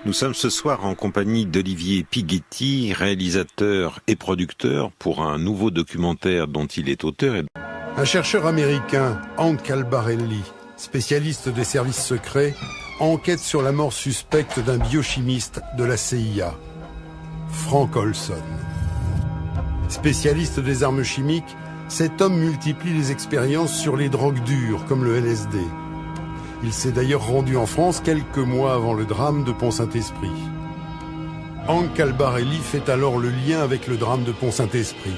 Nous sommes ce soir en compagnie d'Olivier Pighetti, réalisateur et producteur pour un nouveau documentaire dont il est auteur. Un chercheur américain, Hank Albarelli, spécialiste des services secrets, enquête sur la mort suspecte d'un biochimiste de la CIA, Frank Olson. Spécialiste des armes chimiques, cet homme multiplie les expériences sur les drogues dures comme le LSD. Il s'est d'ailleurs rendu en France quelques mois avant le drame de Pont-Saint-Esprit. Hank Albarelli fait alors le lien avec le drame de Pont-Saint-Esprit.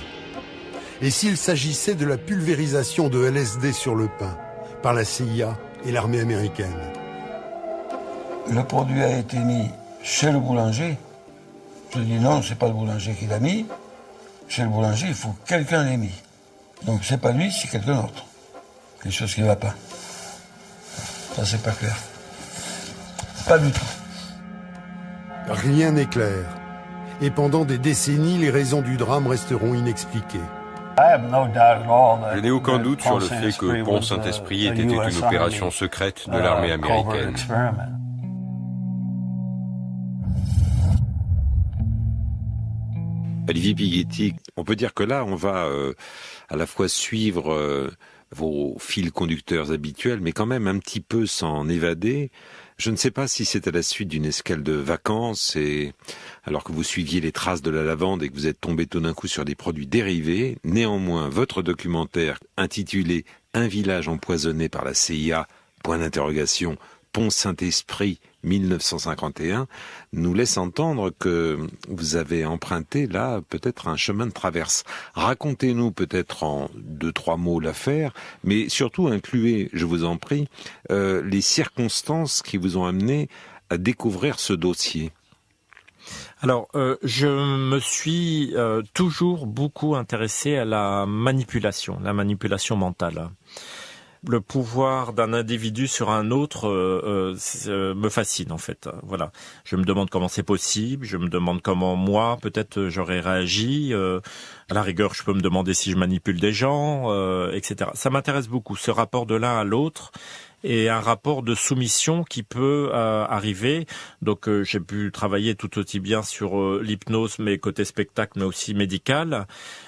Et s'il s'agissait de la pulvérisation de LSD sur le pain par la CIA et l'armée américaine? Le produit a été mis chez le boulanger. Je dis non, c'est pas le boulanger qui l'a mis. Chez le boulanger, il faut que quelqu'un l'ait mis. Donc c'est pas lui, c'est quelqu'un d'autre. Quelque chose qui ne va pas. Ça, c'est pas clair. Pas du tout. Rien n'est clair. Et pendant des décennies, les raisons du drame resteront inexpliquées. Je n'ai aucun doute sur le fait que Pont-Saint-Esprit était une opération secrète de l'armée américaine. Olivier Pighetti, on peut dire que là, on va à la fois suivre vos fils conducteurs habituels, mais quand même un petit peu s'en évader. Je ne sais pas si c'est à la suite d'une escale de vacances et alors que vous suiviez les traces de la lavande et que vous êtes tombé tout d'un coup sur des produits dérivés. Néanmoins, votre documentaire intitulé « Un village empoisonné par la CIA », point d'interrogation, Pont-Saint-Esprit 1951, nous laisse entendre que vous avez emprunté là peut-être un chemin de traverse. Racontez-nous peut-être en 2-3 mots l'affaire, mais surtout incluez, je vous en prie, les circonstances qui vous ont amené à découvrir ce dossier. Alors, je me suis toujours beaucoup intéressé à la manipulation mentale. Le pouvoir d'un individu sur un autre me fascine en fait. Voilà. Je me demande comment c'est possible. Je me demande comment moi, peut-être, j'aurais réagi. À la rigueur, je peux me demander si je manipule des gens, etc. Ça m'intéresse beaucoup, ce rapport de l'un à l'autre et un rapport de soumission qui peut arriver. Donc, j'ai pu travailler tout aussi bien sur l'hypnose, mais côté spectacle, mais aussi médical,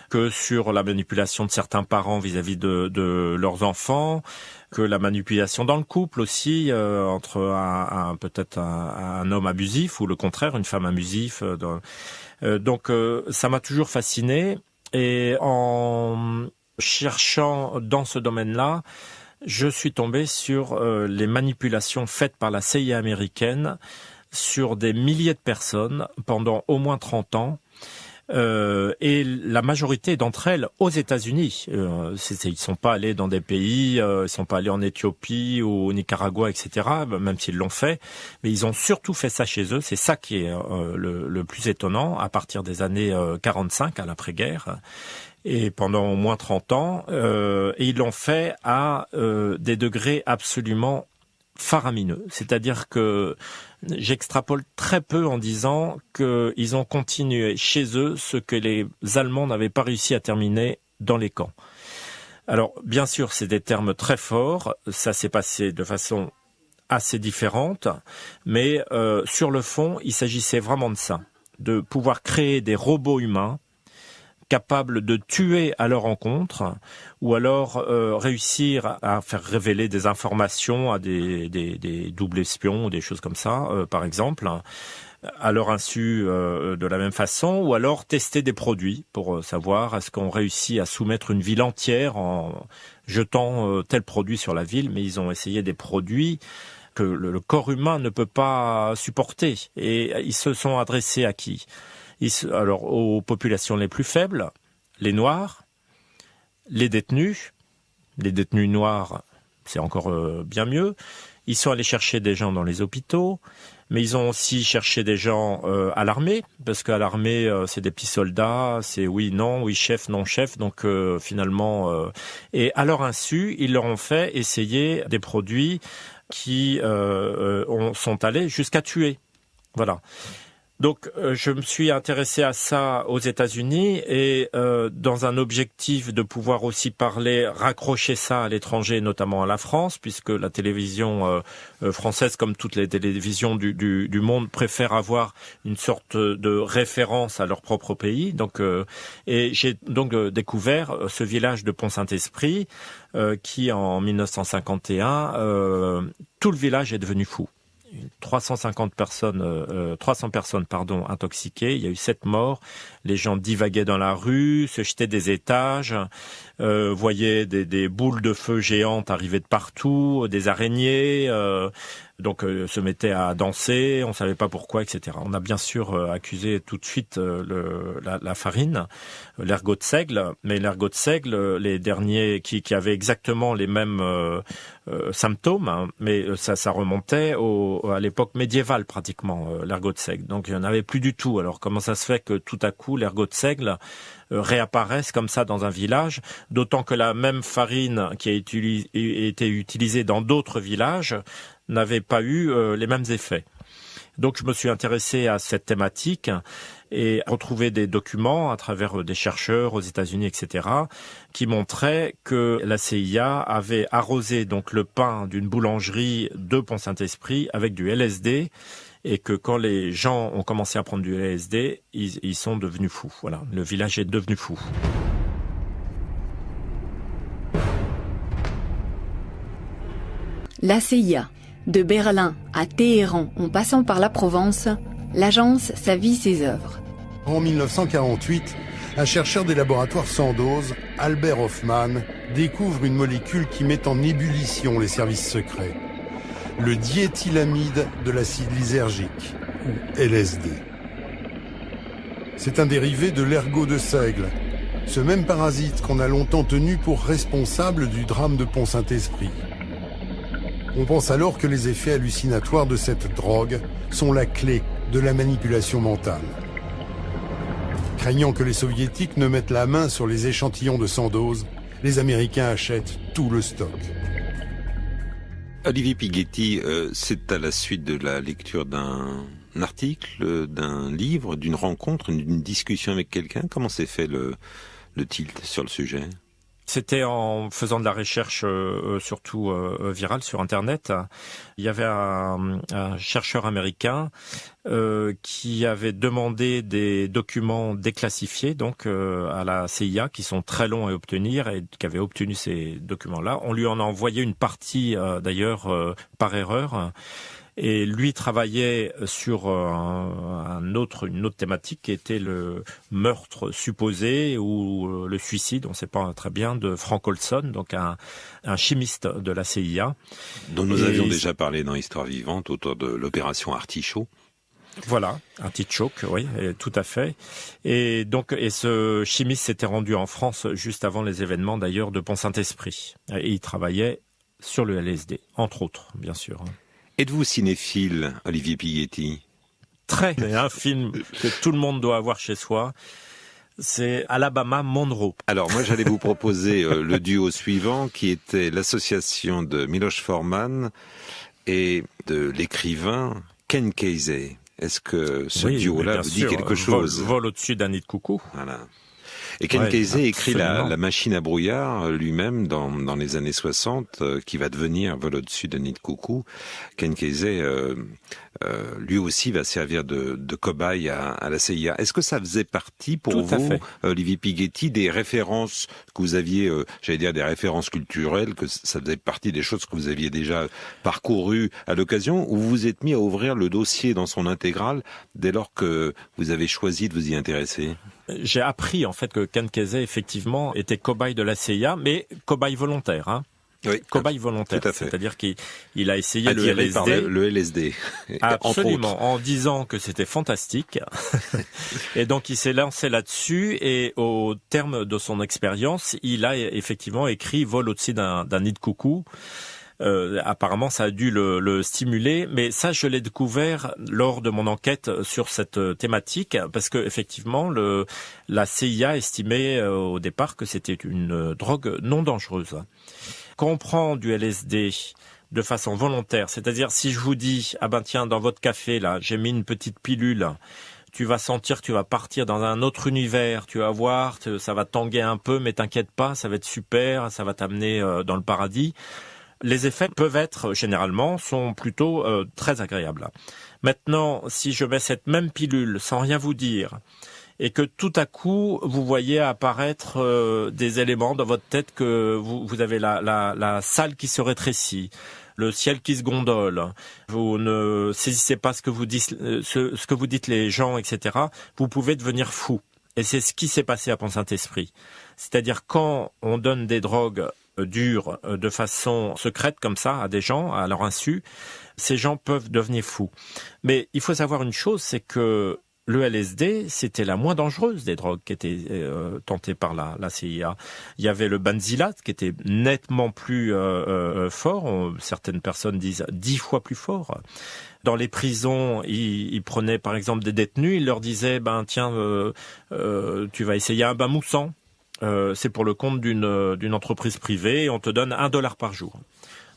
que sur la manipulation de certains parents vis-à-vis de leurs enfants, que la manipulation dans le couple aussi, entre peut-être un homme abusif ou le contraire, une femme abusive. Donc ça m'a toujours fasciné et en cherchant dans ce domaine-là, je suis tombé sur les manipulations faites par la CIA américaine sur des milliers de personnes pendant au moins 30 ans. Et la majorité d'entre elles aux États-Unis. Ils sont pas allés dans des pays, ils sont pas allés en Éthiopie ou au Nicaragua, etc. Même s'ils l'ont fait, mais ils ont surtout fait ça chez eux. C'est ça qui est le plus étonnant à partir des années 45 à l'après-guerre. Et pendant au moins 30 ans, et ils l'ont fait à des degrés absolument faramineux. C'est-à-dire que j'extrapole très peu en disant qu'ils ont continué chez eux ce que les Allemands n'avaient pas réussi à terminer dans les camps. Alors, bien sûr, c'est des termes très forts, ça s'est passé de façon assez différente, mais sur le fond, il s'agissait vraiment de ça, de pouvoir créer des robots humains capables de tuer à leur encontre ou alors réussir à faire révéler des informations à des doubles espions ou des choses comme ça, par exemple, à leur insu de la même façon, ou alors tester des produits pour savoir est-ce qu'on réussit à soumettre une ville entière en jetant tel produit sur la ville, mais ils ont essayé des produits que le corps humain ne peut pas supporter. Et ils se sont adressés à qui ? Alors, aux populations les plus faibles, les Noirs, les détenus noirs, c'est encore bien mieux. Ils sont allés chercher des gens dans les hôpitaux, mais ils ont aussi cherché des gens à l'armée, parce qu'à l'armée, c'est des petits soldats, c'est oui, non, oui, chef, non, chef, donc finalement... et à leur insu, ils leur ont fait essayer des produits qui sont allés jusqu'à tuer. Voilà. Donc, je me suis intéressé à ça aux États-Unis et dans un objectif de pouvoir aussi raccrocher ça à l'étranger, notamment à la France, puisque la télévision française, comme toutes les télévisions du monde, préfère avoir une sorte de référence à leur propre pays. Donc, et j'ai donc découvert ce village de Pont-Saint-Esprit qui, en 1951, tout le village est devenu fou. 300 personnes intoxiquées. Il y a eu 7 morts. Les gens divaguaient dans la rue, se jetaient des étages, voyaient des boules de feu géantes arriver de partout, des araignées. Donc se mettaient à danser, on savait pas pourquoi, etc. On a bien sûr accusé tout de suite la farine, l'ergot de seigle, mais l'ergot de seigle, les derniers qui avaient exactement les mêmes symptômes, hein, mais ça remontait à l'époque médiévale pratiquement, l'ergot de seigle. Donc il n'y en avait plus du tout. Alors comment ça se fait que tout à coup l'ergot de seigle réapparaissent comme ça dans un village, d'autant que la même farine qui a été utilisée dans d'autres villages n'avait pas eu les mêmes effets. Donc je me suis intéressé à cette thématique et retrouvé des documents à travers des chercheurs aux États-Unis, etc., qui montraient que la CIA avait arrosé donc le pain d'une boulangerie de Pont-Saint-Esprit avec du LSD, et que quand les gens ont commencé à prendre du LSD, ils sont devenus fous. Voilà, le village est devenu fou. La CIA, de Berlin à Téhéran en passant par la Provence, l'agence Sa vie, ses œuvres. En 1948, un chercheur des laboratoires Sandoz, Albert Hofmann, découvre une molécule qui met en ébullition les services secrets. Le diéthylamide de l'acide lysergique, ou LSD. C'est un dérivé de l'ergot de seigle, ce même parasite qu'on a longtemps tenu pour responsable du drame de Pont-Saint-Esprit. On pense alors que les effets hallucinatoires de cette drogue sont la clé de la manipulation mentale. Craignant que les soviétiques ne mettent la main sur les échantillons de Sandoz, les Américains achètent tout le stock. Olivier Pighetti, c'est à la suite de la lecture d'un article, d'un livre, d'une rencontre, d'une discussion avec quelqu'un. Comment s'est fait le tilt sur le sujet ? C'était en faisant de la recherche surtout virale sur Internet. Il y avait un chercheur américain qui avait demandé des documents déclassifiés donc à la CIA qui sont très longs à obtenir et qui avait obtenu ces documents-là. On lui en a envoyé une partie d'ailleurs par erreur. Et lui travaillait sur une autre thématique qui était le meurtre supposé ou le suicide, on ne sait pas très bien, de Frank Olson, donc un chimiste de la CIA. Dont nous avions déjà parlé dans Histoire vivante autour de l'opération Artichaut. Voilà, Artichoke, oui, tout à fait. Et ce chimiste s'était rendu en France juste avant les événements d'ailleurs de Pont-Saint-Esprit. Et il travaillait sur le LSD, entre autres, bien sûr. Êtes-vous cinéphile, Olivier Pighetti ? Très. Il y a un film que tout le monde doit avoir chez soi. C'est Alabama Monroe. Alors moi j'allais vous proposer le duo suivant qui était l'association de Miloš Forman et de l'écrivain Ken Kesey. Est-ce que ce duo-là vous dit quelque chose ? Vol au-dessus d'un nid de coucou. Voilà. Et Ken Kesey écrit la machine à brouillard lui-même dans les années 60, qui va devenir Vol au-dessus d'un nid de coucou. Ken Kesey, lui aussi, va servir de cobaye à la CIA. Est-ce que ça faisait partie pour vous, Olivier Pighetti, des références que vous aviez, j'allais dire des références culturelles, que ça faisait partie des choses que vous aviez déjà parcourues à l'occasion, ou vous vous êtes mis à ouvrir le dossier dans son intégrale dès lors que vous avez choisi de vous y intéresser ? J'ai appris en fait que Ken Kesey effectivement était cobaye de la CIA, mais cobaye volontaire. Hein. Oui, cobaye volontaire, c'est-à-dire qu'il a essayé le LSD. Par le LSD. Absolument, en disant que c'était fantastique. Et donc il s'est lancé là-dessus et au terme de son expérience, il a effectivement écrit Vol au-dessus d'un nid de coucou. Apparemment, ça a dû le stimuler, mais ça, je l'ai découvert lors de mon enquête sur cette thématique, parce que effectivement, la CIA estimait au départ que c'était une drogue non dangereuse. Quand on prend du LSD, de façon volontaire, c'est-à-dire si je vous dis « Ah ben tiens, dans votre café, là, j'ai mis une petite pilule », tu vas sentir que tu vas partir dans un autre univers, tu vas voir, ça va tanguer un peu, mais t'inquiète pas, ça va être super, ça va t'amener dans le paradis. Les effets peuvent être, généralement, sont plutôt très agréables. Maintenant, si je mets cette même pilule sans rien vous dire, et que tout à coup, vous voyez apparaître des éléments dans votre tête, que vous avez la salle qui se rétrécit, le ciel qui se gondole, vous ne saisissez pas ce que vous dites les gens, etc., vous pouvez devenir fou. Et c'est ce qui s'est passé à Pont-Saint-Esprit. C'est-à-dire quand on donne des drogues dures de façon secrète comme ça à des gens, à leur insu, ces gens peuvent devenir fous. Mais il faut savoir une chose, c'est que le LSD, c'était la moins dangereuse des drogues qui étaient tentées par la CIA. Il y avait le benzylate qui était nettement plus fort. Certaines personnes disent 10 fois plus fort. Dans les prisons, ils prenaient par exemple des détenus, ils leur disaient tiens, tu vas essayer un bain moussant. C'est pour le compte d'une entreprise privée et on te donne $1 par jour.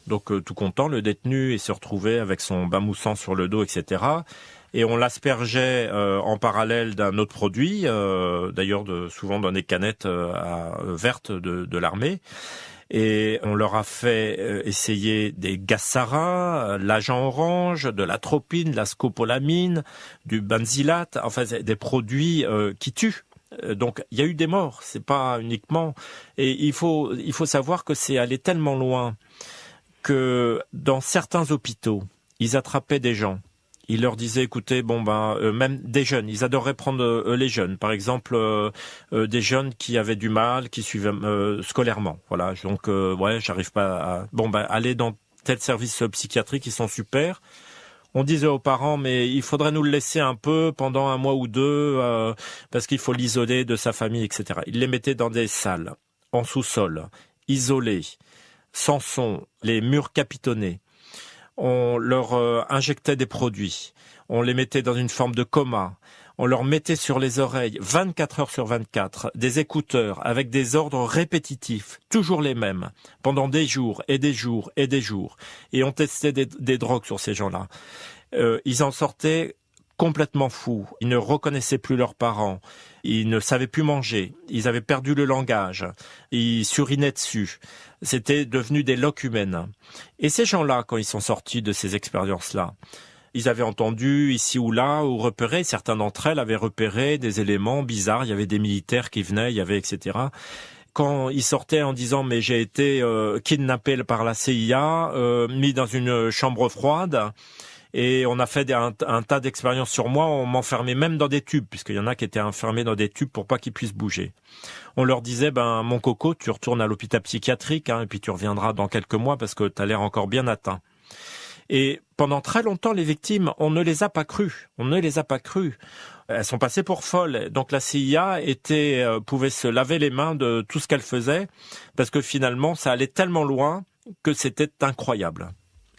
Donc tout content, le détenu se retrouvait avec son bain moussant sur le dos, etc. Et on l'aspergeait en parallèle d'un autre produit, d'ailleurs souvent dans des canettes vertes de l'armée. Et on leur a fait essayer des gaz sarin, l'agent orange, de l'atropine, de la scopolamine, du benzylate, enfin des produits qui tuent. Donc il y a eu des morts, c'est pas uniquement. Et il faut savoir que c'est allé tellement loin que dans certains hôpitaux, ils attrapaient des gens. Ils leur disaient, écoutez, même des jeunes, ils adoraient prendre les jeunes. Par exemple, des jeunes qui avaient du mal, qui suivaient scolairement. Voilà, donc j'arrive pas à... allez dans tel service psychiatrique, ils sont super. On disait aux parents, mais il faudrait nous le laisser un peu pendant 1 mois ou 2, parce qu'il faut l'isoler de sa famille, etc. Ils les mettaient dans des salles, en sous-sol, isolés, sans son, les murs capitonnés. On leur injectait des produits, on les mettait dans une forme de coma, on leur mettait sur les oreilles 24 heures sur 24 des écouteurs avec des ordres répétitifs, toujours les mêmes, pendant des jours et des jours et des jours. Et on testait des drogues sur ces gens-là. Ils en sortaient complètement fous, ils ne reconnaissaient plus leurs parents, ils ne savaient plus manger, ils avaient perdu le langage, ils surinaient dessus. C'était devenu des locumènes. Et ces gens-là, quand ils sont sortis de ces expériences-là, ils avaient entendu ici ou là, ou repéré, certains d'entre elles avaient repéré des éléments bizarres, il y avait des militaires qui venaient, il y avait etc. Quand ils sortaient en disant « mais j'ai été kidnappé par la CIA, mis dans une chambre froide », et on a fait un tas d'expériences sur moi, on m'enfermait même dans des tubes, puisqu'il y en a qui étaient enfermés dans des tubes pour pas qu'ils puissent bouger. On leur disait, mon coco, tu retournes à l'hôpital psychiatrique, et puis tu reviendras dans quelques mois parce que tu as l'air encore bien atteint. Et pendant très longtemps, les victimes, on ne les a pas crues. Elles sont passées pour folles. Donc la CIA pouvait se laver les mains de tout ce qu'elle faisait, parce que finalement, ça allait tellement loin que c'était incroyable.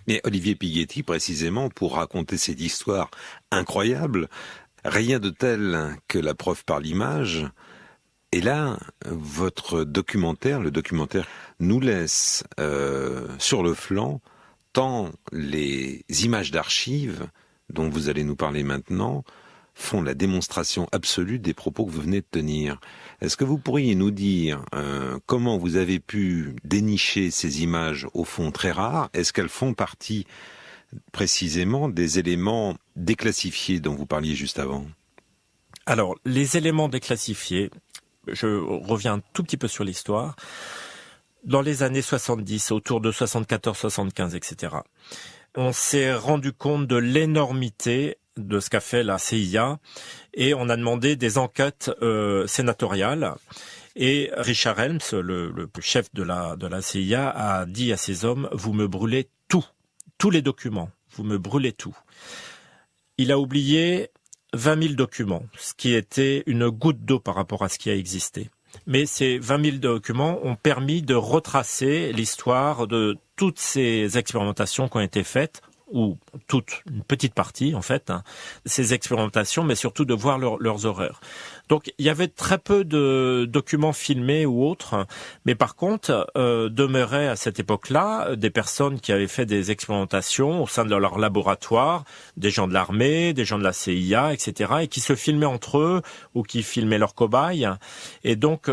Mais Olivier Pighetti, précisément, pour raconter cette histoire incroyable, rien de tel que la preuve par l'image. Et là, votre documentaire, le documentaire nous laisse sur le flanc tant les images d'archives dont vous allez nous parler maintenant font la démonstration absolue des propos que vous venez de tenir. Est-ce que vous pourriez nous dire comment vous avez pu dénicher ces images au fond très rares? Est-ce qu'elles font partie précisément des éléments déclassifiés dont vous parliez juste avant? Alors, les éléments déclassifiés, je reviens un tout petit peu sur l'histoire. Dans les années 70, autour de 74, 75, etc., on s'est rendu compte de l'énormité de ce qu'a fait la CIA et on a demandé des enquêtes sénatoriales. Et Richard Helms, le chef de la CIA, a dit à ses hommes « Vous me brûlez tous les documents, vous me brûlez tout ». Il a oublié 20 000 documents, ce qui était une goutte d'eau par rapport à ce qui a existé. Mais ces 20 000 documents ont permis de retracer l'histoire de toutes ces expérimentations qui ont été faites, ou toute une petite partie en fait, ces expérimentations, mais surtout de voir leurs horreurs. Donc il y avait très peu de documents filmés ou autres, mais par contre demeuraient à cette époque-là des personnes qui avaient fait des expérimentations au sein de leur laboratoire, des gens de l'armée, des gens de la CIA, etc., et qui se filmaient entre eux ou qui filmaient leurs cobayes. Et donc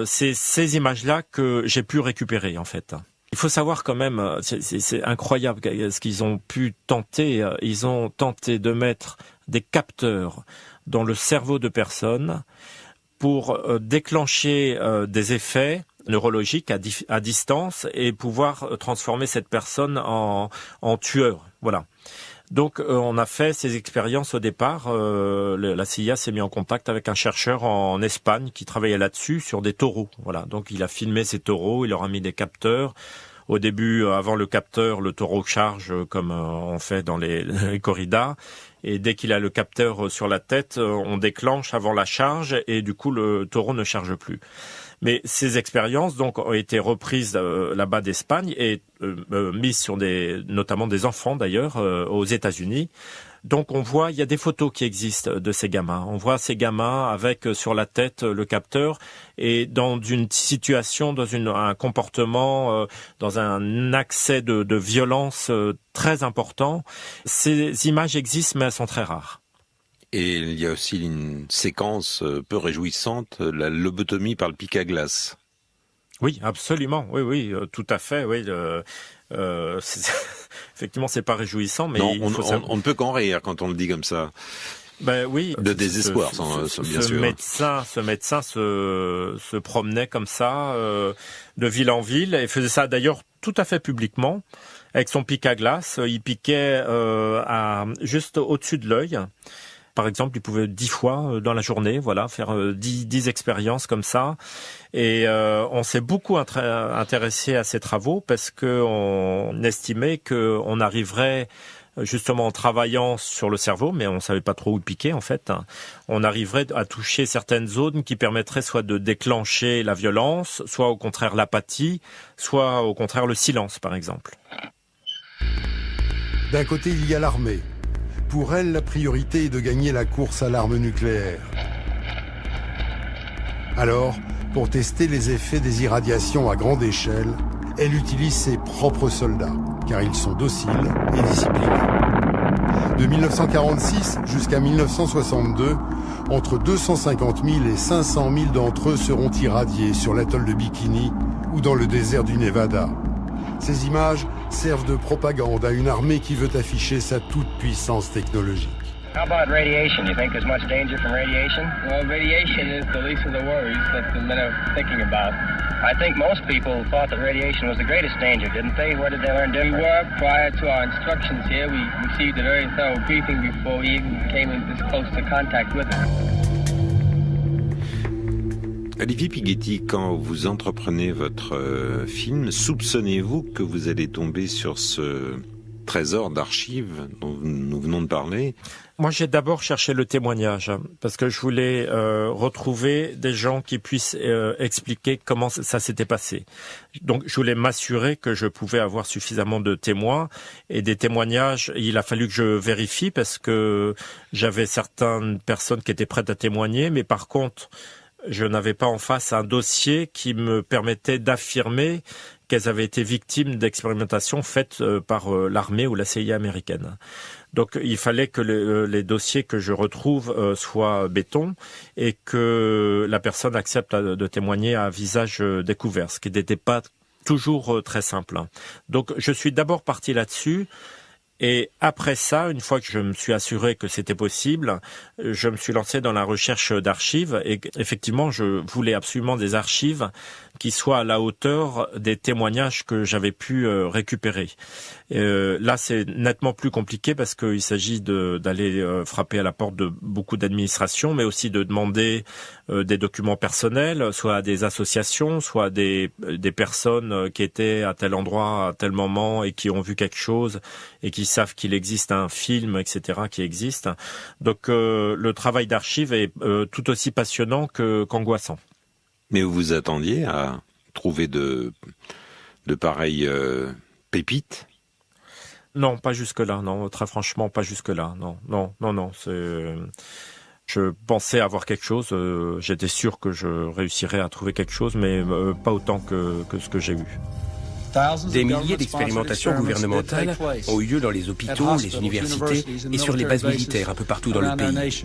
c'est ces images-là que j'ai pu récupérer en fait. Il faut savoir quand même, c'est incroyable ce qu'ils ont pu tenter. Ils ont tenté de mettre des capteurs dans le cerveau de personnes pour déclencher des effets neurologiques à distance et pouvoir transformer cette personne en tueur. Voilà. Donc on a fait ces expériences au départ. La CIA s'est mis en contact avec un chercheur en Espagne qui travaillait là-dessus sur des taureaux. Voilà. Donc il a filmé ces taureaux, il leur a mis des capteurs. Au début, avant le capteur, le taureau charge comme on fait dans les corridas. Et dès qu'il a le capteur sur la tête, on déclenche avant la charge et du coup le taureau ne charge plus. Mais ces expériences donc ont été reprises là-bas d'Espagne et mises sur notamment des enfants d'ailleurs aux États-Unis. Donc on voit, il y a des photos qui existent de ces gamins. On voit ces gamins avec sur la tête le capteur et dans une situation, dans un comportement, dans un accès de violence très important. Ces images existent, mais elles sont très rares. Et il y a aussi une séquence peu réjouissante, la lobotomie par le pic à glace. Oui, absolument. Oui, tout à fait. Oui. Effectivement, c'est pas réjouissant, mais non, on ne peut qu'en rire quand on le dit comme ça. Ben oui. De désespoir, bien sûr. Ce médecin se promenait comme ça de ville en ville et faisait ça d'ailleurs tout à fait publiquement avec son pic à glace. Il piquait juste au-dessus de l'œil. Par exemple, il pouvait 10 fois dans la journée, voilà, faire 10 expériences comme ça. Et on s'est beaucoup intéressé à ces travaux parce que on estimait que on arriverait justement en travaillant sur le cerveau, mais on savait pas trop où piquer en fait. On arriverait à toucher certaines zones qui permettraient soit de déclencher la violence, soit au contraire l'apathie, soit au contraire le silence, par exemple. D'un côté, il y a l'armée. Pour elle, la priorité est de gagner la course à l'arme nucléaire. Alors, pour tester les effets des irradiations à grande échelle, elle utilise ses propres soldats, car ils sont dociles et disciplinés. De 1946 jusqu'à 1962, entre 250 000 et 500 000 d'entre eux seront irradiés sur l'atoll de Bikini ou dans le désert du Nevada. Ces images servent de propagande à une armée qui veut afficher sa toute-puissance technologique. How about radiation? You think there's much danger from radiation? Well, radiation is the least of the worries that the men are thinking about. I think most people thought that radiation was the greatest danger, didn't they? Where did they learn different? We were, prior to our instructions here, we received a very thorough briefing before we even came in this close to contact with it. Olivier Pighetti, quand vous entreprenez votre film, soupçonnez-vous que vous allez tomber sur ce trésor d'archives dont nous venons de parler? Moi, j'ai d'abord cherché le témoignage parce que je voulais retrouver des gens qui puissent expliquer comment ça s'était passé. Donc, je voulais m'assurer que je pouvais avoir suffisamment de témoins et des témoignages. Il a fallu que je vérifie parce que j'avais certaines personnes qui étaient prêtes à témoigner, mais par contre, je n'avais pas en face un dossier qui me permettait d'affirmer qu'elles avaient été victimes d'expérimentations faites par l'armée ou la CIA américaine. Donc il fallait que les dossiers que je retrouve soient béton et que la personne accepte de témoigner à visage découvert, ce qui n'était pas toujours très simple. Donc je suis d'abord parti là-dessus. Et après ça, une fois que je me suis assuré que c'était possible, je me suis lancé dans la recherche d'archives et effectivement, je voulais absolument des archives qui soient à la hauteur des témoignages que j'avais pu récupérer. Là, c'est nettement plus compliqué parce qu'il s'agit d'aller frapper à la porte de beaucoup d'administrations, mais aussi de demander des documents personnels, soit à des associations, soit à des personnes qui étaient à tel endroit, à tel moment et qui ont vu quelque chose et qui savent qu'il existe un film, etc., qui existe. Donc, le travail d'archives est tout aussi passionnant qu'angoissant. Mais vous vous attendiez à trouver de pareilles pépites? Non, pas jusque-là, non, très franchement, pas jusque-là, non. Je pensais avoir quelque chose, j'étais sûr que je réussirais à trouver quelque chose, mais pas autant que ce que j'ai eu. Des milliers d'expérimentations gouvernementales ont eu lieu dans les hôpitaux, les universités et sur les bases militaires un peu partout dans le pays.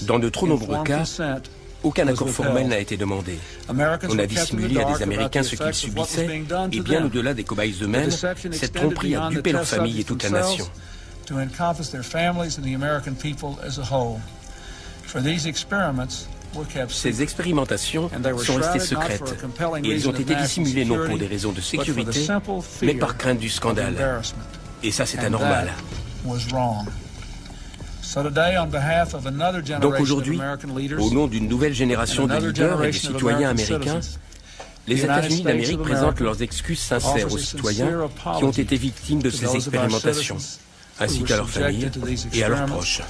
Dans de trop nombreux cas, aucun accord formel n'a été demandé. On a dissimulé à des Américains ce qu'ils subissaient, et bien au-delà des cobayes eux-mêmes, cette tromperie a dupé leur famille et toute la nation. Ces expérimentations sont restées secrètes et elles ont été dissimulées non pour des raisons de sécurité, mais par crainte du scandale. Et ça, c'est anormal. Donc aujourd'hui, au nom d'une nouvelle génération de leaders et de citoyens américains, les États-Unis d'Amérique présentent leurs excuses sincères aux citoyens qui ont été victimes de ces expérimentations, ainsi qu'à leurs familles et à leurs proches.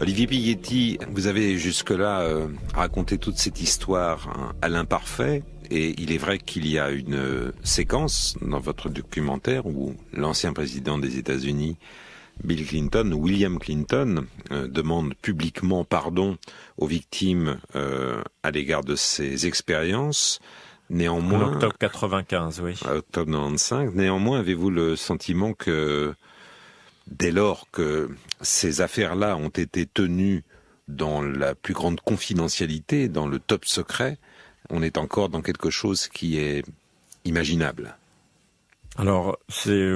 Olivier Piglietti, vous avez jusque-là raconté toute cette histoire à l'imparfait, et il est vrai qu'il y a une séquence dans votre documentaire où l'ancien président des États-Unis, Bill Clinton, William Clinton, demande publiquement pardon aux victimes à l'égard de ces expériences. Néanmoins, en octobre 95, oui. Octobre 95. Néanmoins, avez-vous le sentiment que dès lors que ces affaires-là ont été tenues dans la plus grande confidentialité, dans le top secret, on est encore dans quelque chose qui est imaginable? Alors,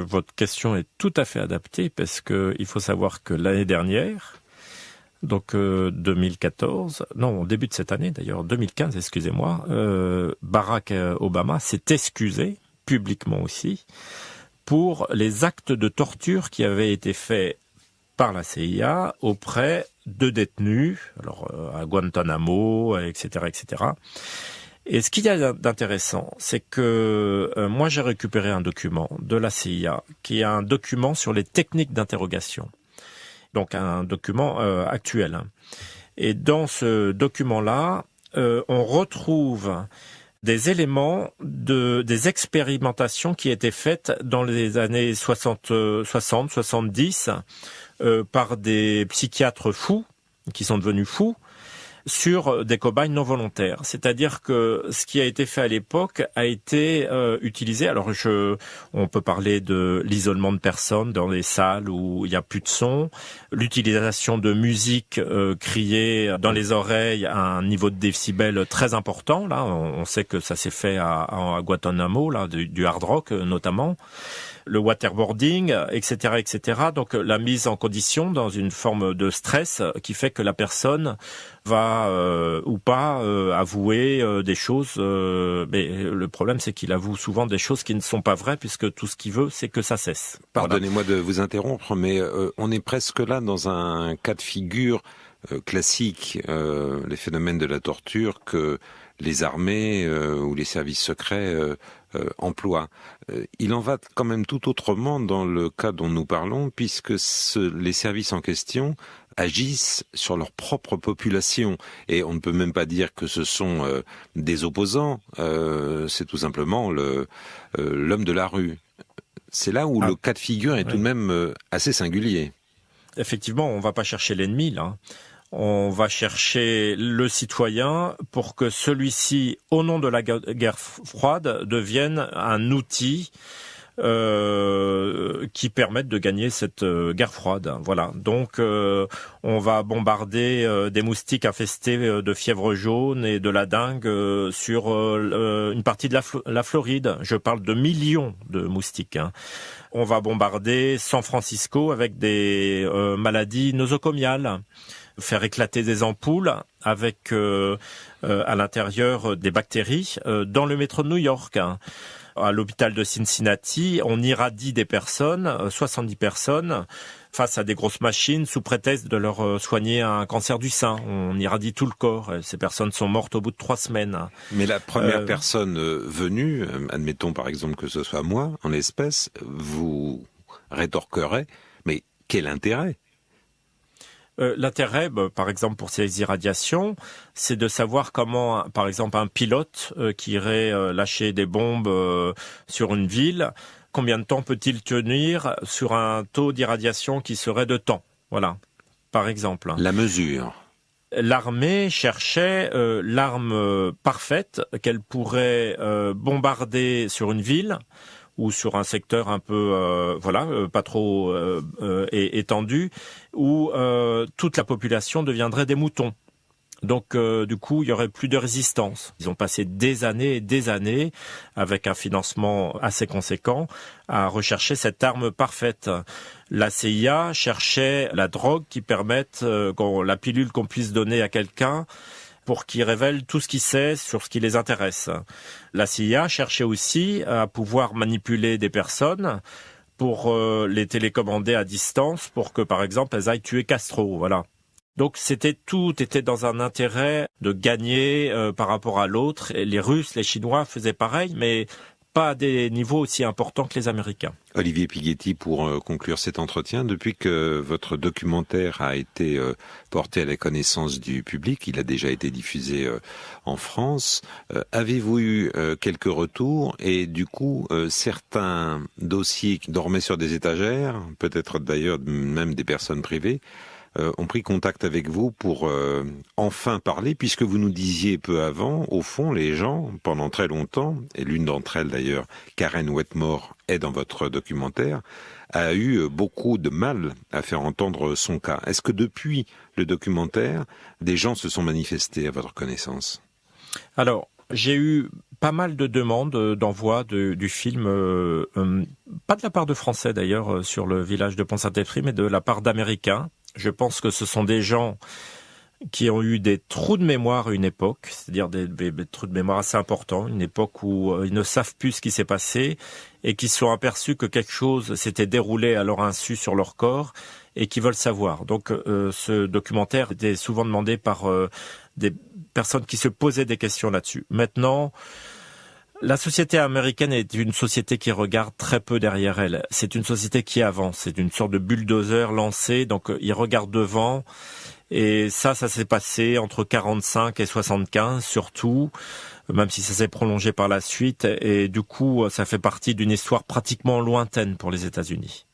votre question est tout à fait adaptée parce que il faut savoir que l'année dernière, donc 2014, non, au début de cette année d'ailleurs, 2015, excusez-moi, Barack Obama s'est excusé, publiquement aussi, pour les actes de torture qui avaient été faits par la CIA auprès de détenus, alors à Guantanamo, etc., etc. Et ce qu'il y a d'intéressant, c'est que moi j'ai récupéré un document de la CIA qui est un document sur les techniques d'interrogation, donc un document actuel. Et dans ce document-là, on retrouve des éléments des expérimentations qui étaient faites dans les années 60-70 par des psychiatres fous, qui sont devenus fous, sur des cobayes non volontaires. C'est-à-dire que ce qui a été fait à l'époque a été utilisé. Alors on peut parler de l'isolement de personnes dans des salles où il n'y a plus de son, l'utilisation de musique criée dans les oreilles à un niveau de décibels très important. Là, on sait que ça s'est fait à Guantanamo, là, du hard rock notamment. Le waterboarding, etc., etc. Donc la mise en condition dans une forme de stress qui fait que la personne va ou pas avouer des choses. Mais le problème, c'est qu'il avoue souvent des choses qui ne sont pas vraies, puisque tout ce qu'il veut, c'est que ça cesse. Pardonnez-moi de vous interrompre, mais on est presque là dans un cas de figure classique, les phénomènes de la torture que les armées ou les services secrets emploient. Il en va quand même tout autrement dans le cas dont nous parlons, puisque les services en question agissent sur leur propre population. Et on ne peut même pas dire que ce sont des opposants, c'est tout simplement l'homme de la rue. C'est là où le cas de figure est tout de même assez singulier. Effectivement, on ne va pas chercher l'ennemi, là. On va chercher le citoyen pour que celui-ci, au nom de la guerre froide, devienne un outil qui permette de gagner cette guerre froide. Voilà. Donc, on va bombarder des moustiques infestés de fièvre jaune et de la dengue sur une partie de la Floride. Je parle de millions de moustiques. On va bombarder San Francisco avec des maladies nosocomiales. Faire éclater des ampoules avec à l'intérieur des bactéries dans le métro de New York. À l'hôpital de Cincinnati, on irradie des personnes, 70 personnes, face à des grosses machines sous prétexte de leur soigner un cancer du sein. On irradie tout le corps. Ces personnes sont mortes au bout de 3 semaines. Mais la première personne venue, admettons par exemple que ce soit moi, en l'espèce, vous rétorquerez, mais quel intérêt ? L'intérêt, par exemple, pour ces irradiations, c'est de savoir comment, par exemple, un pilote qui irait lâcher des bombes sur une ville combien de temps peut-il tenir sur un taux d'irradiation qui serait de temps. Voilà, par exemple. La mesure. L'armée cherchait l'arme parfaite qu'elle pourrait bombarder sur une ville ou sur un secteur un peu pas trop étendu, où toute la population deviendrait des moutons. Donc du coup, il y aurait plus de résistance. Ils ont passé des années et des années, avec un financement assez conséquent, à rechercher cette arme parfaite. La CIA cherchait la drogue qui permette, la pilule qu'on puisse donner à quelqu'un pour qu'il révèle tout ce qu'il sait sur ce qui les intéresse. La CIA cherchait aussi à pouvoir manipuler des personnes pour les télécommander à distance pour que, par exemple, elles aillent tuer Castro, voilà. Donc tout était dans un intérêt de gagner par rapport à l'autre. Et les Russes, les Chinois faisaient pareil, mais pas à des niveaux aussi importants que les Américains. Olivier Pighetti, pour conclure cet entretien, depuis que votre documentaire a été porté à la connaissance du public, il a déjà été diffusé en France, avez-vous eu quelques retours et du coup certains dossiers qui dormaient sur des étagères, peut-être d'ailleurs même des personnes privées, ont pris contact avec vous pour enfin parler, puisque vous nous disiez peu avant, au fond, les gens, pendant très longtemps, et l'une d'entre elles d'ailleurs, Karen Wetmore, est dans votre documentaire, a eu beaucoup de mal à faire entendre son cas. Est-ce que depuis le documentaire, des gens se sont manifestés à votre connaissance? Alors, j'ai eu pas mal de demandes d'envoi du film, pas de la part de Français d'ailleurs, sur le village de Pont-Saint-Esprit, mais de la part d'Américains. Je pense que ce sont des gens qui ont eu des trous de mémoire à une époque, c'est-à-dire des trous de mémoire assez importants, une époque où ils ne savent plus ce qui s'est passé et qui se sont aperçus que quelque chose s'était déroulé à leur insu sur leur corps et qui veulent savoir. Donc ce documentaire était souvent demandé par des personnes qui se posaient des questions là-dessus. Maintenant, la société américaine est une société qui regarde très peu derrière elle. C'est une société qui avance. C'est une sorte de bulldozer lancé. Donc, ils regardent devant. Et ça s'est passé entre 45 et 75, surtout, même si ça s'est prolongé par la suite. Et du coup, ça fait partie d'une histoire pratiquement lointaine pour les États-Unis.